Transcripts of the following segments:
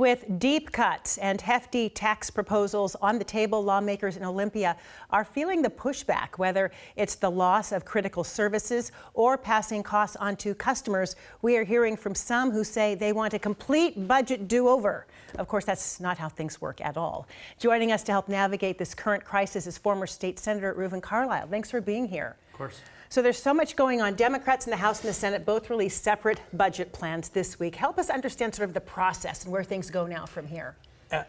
With deep cuts and hefty tax proposals on the table, lawmakers in Olympia are feeling the pushback, whether it's the loss of critical services or passing costs on to customers. We are hearing from some who say they want a complete budget do-over. Of course, that's not how things work at all. Joining us to help navigate this current crisis is former state Senator Reuven Carlyle. Thanks for being here. Of course. So there's so much going on. Democrats in the House and the Senate both released separate budget plans this week. Help us understand sort of the process and where things go now from here.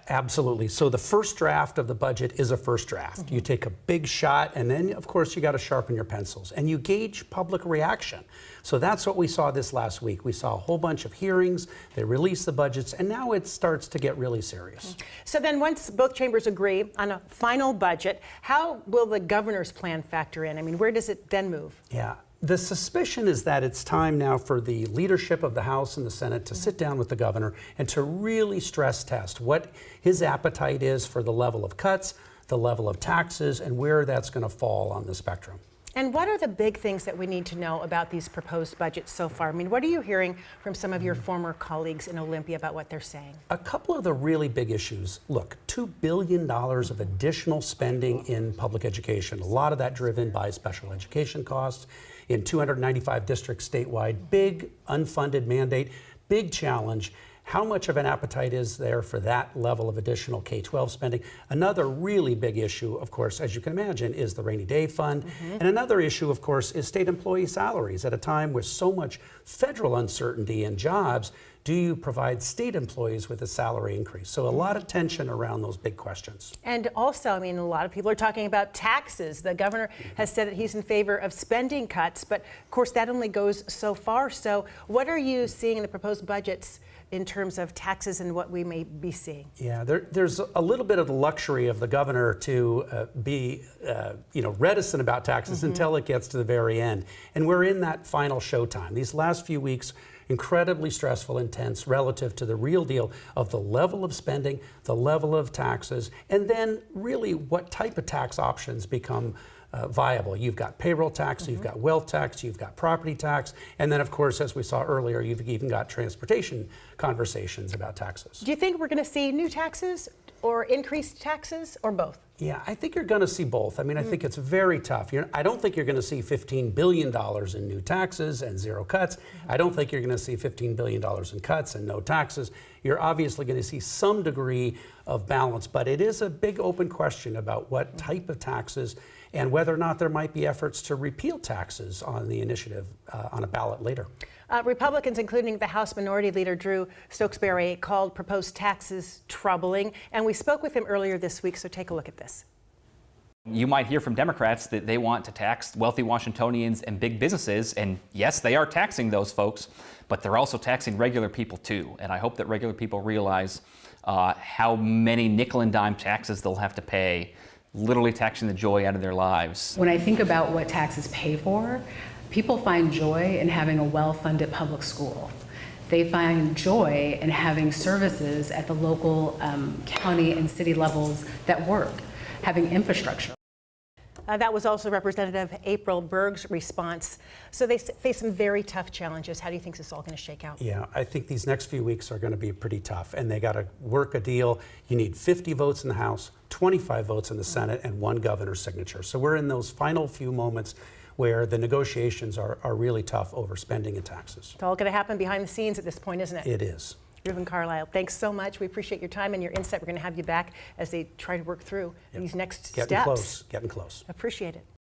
Absolutely. So the first draft of the budget is a first draft. You take a big shot, and then, of course, you got to sharpen your pencils, and you gauge public reaction. So that's what we saw this last week. We saw a whole bunch of hearings. They released the budgets, and now it starts to get really serious. So then once both chambers agree on a final budget, how will the governor's plan factor in? I mean, where does it then move? Yeah. The suspicion is that it's time now for the leadership of the House and the Senate to sit down with the governor and to really stress test what his appetite is for the level of cuts, the level of taxes, and where that's going to fall on the spectrum. And what are the big things that we need to know about these proposed budgets so far? I mean, what are you hearing from some of your former colleagues in Olympia about what they're saying? A couple of the really big issues. Look, $2 billion of additional spending in public education, a lot of that driven by special education costs in 295 districts statewide. Big unfunded mandate, big challenge. How much of an appetite is there for that level of additional K-12 spending? Another really big issue, of course, as you can imagine, is the rainy day fund. And another issue, of course, is state employee salaries. At a time with so much federal uncertainty in jobs, do you provide state employees with a salary increase? So a lot of tension around those big questions. And also, I mean, a lot of people are talking about taxes. The governor has said that he's in favor of spending cuts, but of course that only goes so far. So what are you seeing in the proposed budgets in terms of taxes and what we may be seeing? Yeah, there's a little bit of the luxury of the governor to be reticent about taxes until it gets to the very end. And we're in that final showtime. These last few weeks, incredibly stressful, intense relative to the real deal of the level of spending, the level of taxes, and then really what type of tax options become viable. You've got payroll tax, you've got wealth tax, you've got property tax, and then of course, as we saw earlier, you've even got transportation conversations about taxes. Do you think we're going to see new taxes or increased taxes or both? Yeah, I think you're going to see both. I mean, I think it's very tough. I don't think you're going to see $15 billion in new taxes and zero cuts. I don't think you're going to see $15 billion in cuts and no taxes. You're obviously going to see some degree of balance, but it is a big open question about what type of taxes and whether or not there might be efforts to repeal taxes on the initiative on a ballot later. Republicans, including the House Minority Leader Drew Stokesbury, called proposed taxes troubling, and we spoke with him earlier this week, so take a look at this. You might hear from Democrats that they want to tax wealthy Washingtonians and big businesses, and yes, they are taxing those folks, but they're also taxing regular people too. And I hope that regular people realize how many nickel and dime taxes they'll have to pay, literally taxing the joy out of their lives. When I think about what taxes pay for, people find joy in having a well-funded public school. They find joy in having services at the local, county and city levels that work, having infrastructure. That was also Representative April Berg's response. So they face some very tough challenges. How do you think this is all going to shake out? Yeah, I think these next few weeks are going to be pretty tough, and they got to work a deal. You need 50 votes in the House, 25 votes in the Senate, and one governor's signature. So we're in those final few moments where the negotiations are really tough over spending and taxes. It's all going to happen behind the scenes at this point, isn't it? It is. Reuven Carlyle, thanks so much. We appreciate your time and your insight. We're going to have you back as they try to work through these next steps. Getting close. Appreciate it.